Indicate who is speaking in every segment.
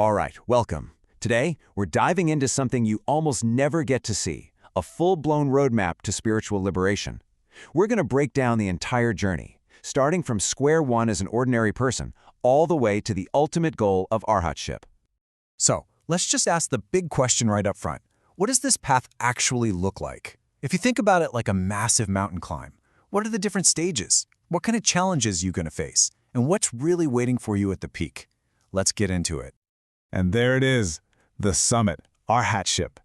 Speaker 1: All right, welcome. Today, we're diving into something you almost never get to see, a full-blown roadmap to spiritual liberation. We're going to break down the entire journey, starting from square one as an ordinary person, all the way to the ultimate goal of arhatship.
Speaker 2: So, let's just ask the big question right up front. What does this path actually look like? If you think about it like a massive mountain climb, what are the different stages? What kind of challenges are you going to face? And what's really waiting for you at the peak? Let's get into it.
Speaker 3: And there it is, the summit, arhatship.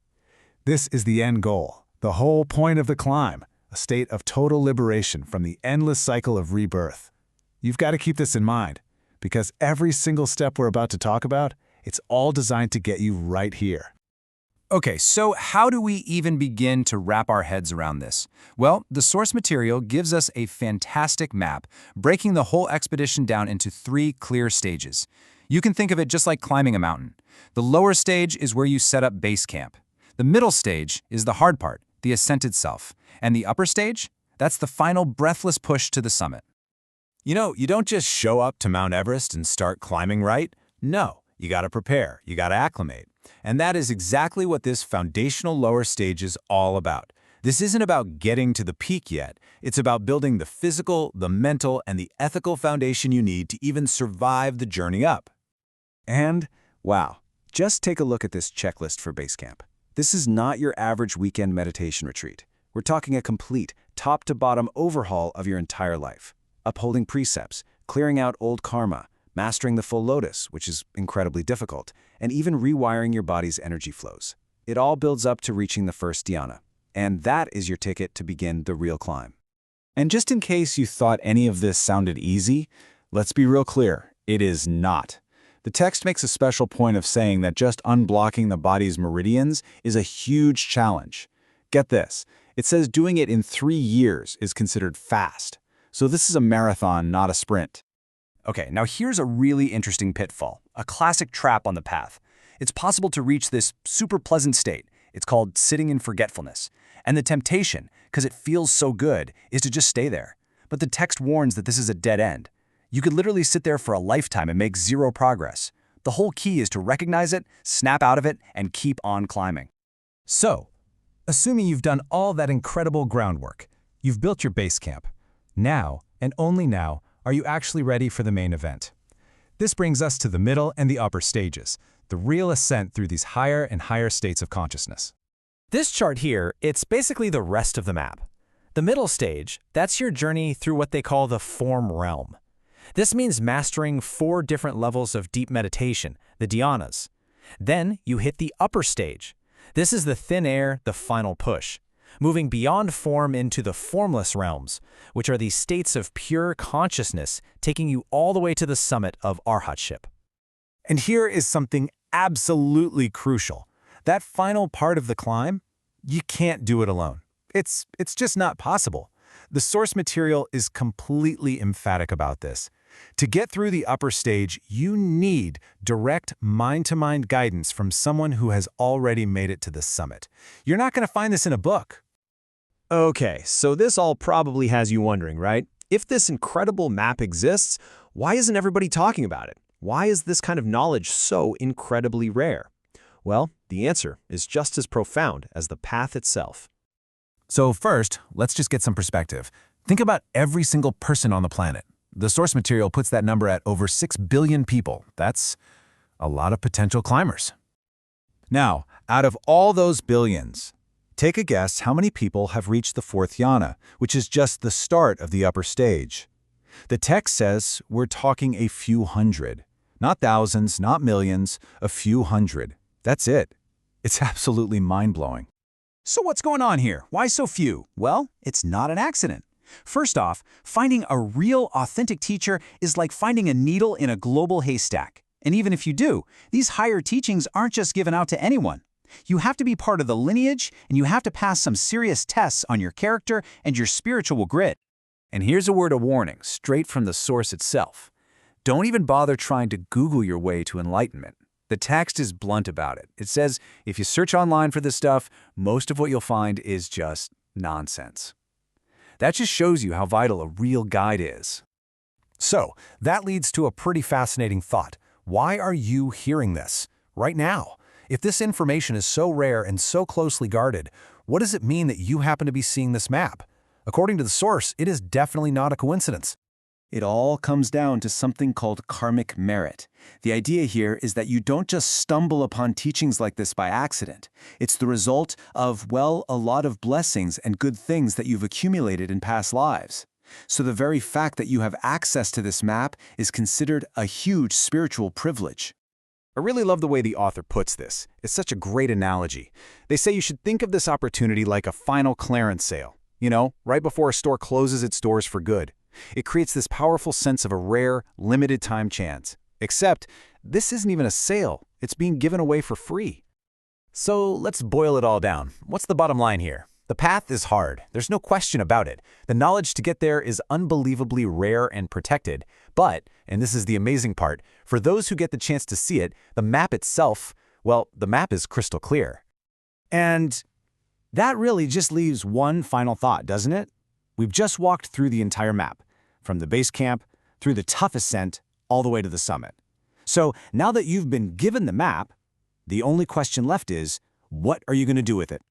Speaker 3: This is the end goal, the whole point of the climb, a state of total liberation from the endless cycle of rebirth. You've got to keep this in mind, because every single step we're about to talk about, it's all designed to get you right here.
Speaker 2: Okay, so how do we even begin to wrap our heads around this? Well, the source material gives us a fantastic map, breaking the whole expedition down into 3 clear stages. You can think of it just like climbing a mountain. The lower stage is where you set up base camp. The middle stage is the hard part, the ascent itself. And the upper stage? That's the final breathless push to the summit.
Speaker 1: You know, you don't just show up to Mount Everest and start climbing, right? No, you got to prepare, you got to acclimate. And that is exactly what this foundational lower stage is all about. This isn't about getting to the peak yet. It's about building the physical, the mental, and the ethical foundation you need to even survive the journey up.
Speaker 3: And, wow, just take a look at this checklist for base camp. This is not your average weekend meditation retreat. We're talking a complete, top-to-bottom overhaul of your entire life. Upholding precepts, clearing out old karma, mastering the full lotus, which is incredibly difficult, and even rewiring your body's energy flows. It all builds up to reaching the first dhyana. And that is your ticket to begin the real climb. And just in case you thought any of this sounded easy, let's be real clear, it is not. The text makes a special point of saying that just unblocking the body's meridians is a huge challenge. Get this, it says doing it in 3 years is considered fast. So this is a marathon, not a sprint.
Speaker 2: Okay, now here's a really interesting pitfall, a classic trap on the path. It's possible to reach this super pleasant state. It's called sitting in forgetfulness. And the temptation, because it feels so good, is to just stay there. But the text warns that this is a dead end. You could literally sit there for a lifetime and make zero progress. The whole key is to recognize it, snap out of it, and keep on climbing.
Speaker 4: So, assuming you've done all that incredible groundwork, you've built your base camp. Now, and only now, are you actually ready for the main event? This brings us to the middle and the upper stages, the real ascent through these higher and higher states of consciousness.
Speaker 5: This chart here, it's basically the rest of the map. The middle stage, that's your journey through what they call the form realm. This means mastering 4 different levels of deep meditation, the dhyanas. Then you hit the upper stage. This is the thin air, the final push, moving beyond form into the formless realms, which are these states of pure consciousness, taking you all the way to the summit of arhatship.
Speaker 3: And here is something absolutely crucial. That final part of the climb, you can't do it alone. It's just not possible. The source material is completely emphatic about this. To get through the upper stage, you need direct mind-to-mind guidance from someone who has already made it to the summit. You're not going to find this in a book.
Speaker 6: Okay, so this all probably has you wondering, right? If this incredible map exists, why isn't everybody talking about it? Why is this kind of knowledge so incredibly rare? Well, the answer is just as profound as the path itself.
Speaker 3: So first, let's just get some perspective. Think about every single person on the planet. The source material puts that number at over 6 billion people. That's a lot of potential climbers. Now, out of all those billions, take a guess how many people have reached the 4th dhyana, which is just the start of the upper stage. The text says we're talking a few hundred. Not thousands, not millions, a few hundred. That's it. It's absolutely mind-blowing.
Speaker 2: So what's going on here? Why so few? Well, it's not an accident. First off, finding a real, authentic teacher is like finding a needle in a global haystack. And even if you do, these higher teachings aren't just given out to anyone. You have to be part of the lineage, and you have to pass some serious tests on your character and your spiritual grit. And here's a word of warning, straight from the source itself. Don't even bother trying to Google your way to enlightenment. The text is blunt about it. It says, if you search online for this stuff, most of what you'll find is just nonsense. That just shows you how vital a real guide is.
Speaker 4: So, that leads to a pretty fascinating thought.
Speaker 7: Why are you hearing this right now? If this information is so rare and so closely guarded, what does it mean that you happen to be seeing this map? According to the source, it is definitely not a coincidence.
Speaker 3: It all comes down to something called karmic merit. The idea here is that you don't just stumble upon teachings like this by accident. It's the result of, well, a lot of blessings and good things that you've accumulated in past lives. So the very fact that you have access to this map is considered a huge spiritual privilege.
Speaker 2: I really love the way the author puts this. It's such a great analogy. They say you should think of this opportunity like a final clearance sale. You know, right before a store closes its doors for good. It creates this powerful sense of a rare, limited-time chance. Except, this isn't even a sale. It's being given away for free.
Speaker 5: So let's boil it all down. What's the bottom line here? The path is hard. There's no question about it. The knowledge to get there is unbelievably rare and protected. But, and this is the amazing part, for those who get the chance to see it, the map itself, well, the map is crystal clear.
Speaker 2: And that really just leaves one final thought, doesn't it? We've just walked through the entire map, from the base camp, through the tough ascent, all the way to the summit. So now that you've been given the map, the only question left is, what are you going to do with it?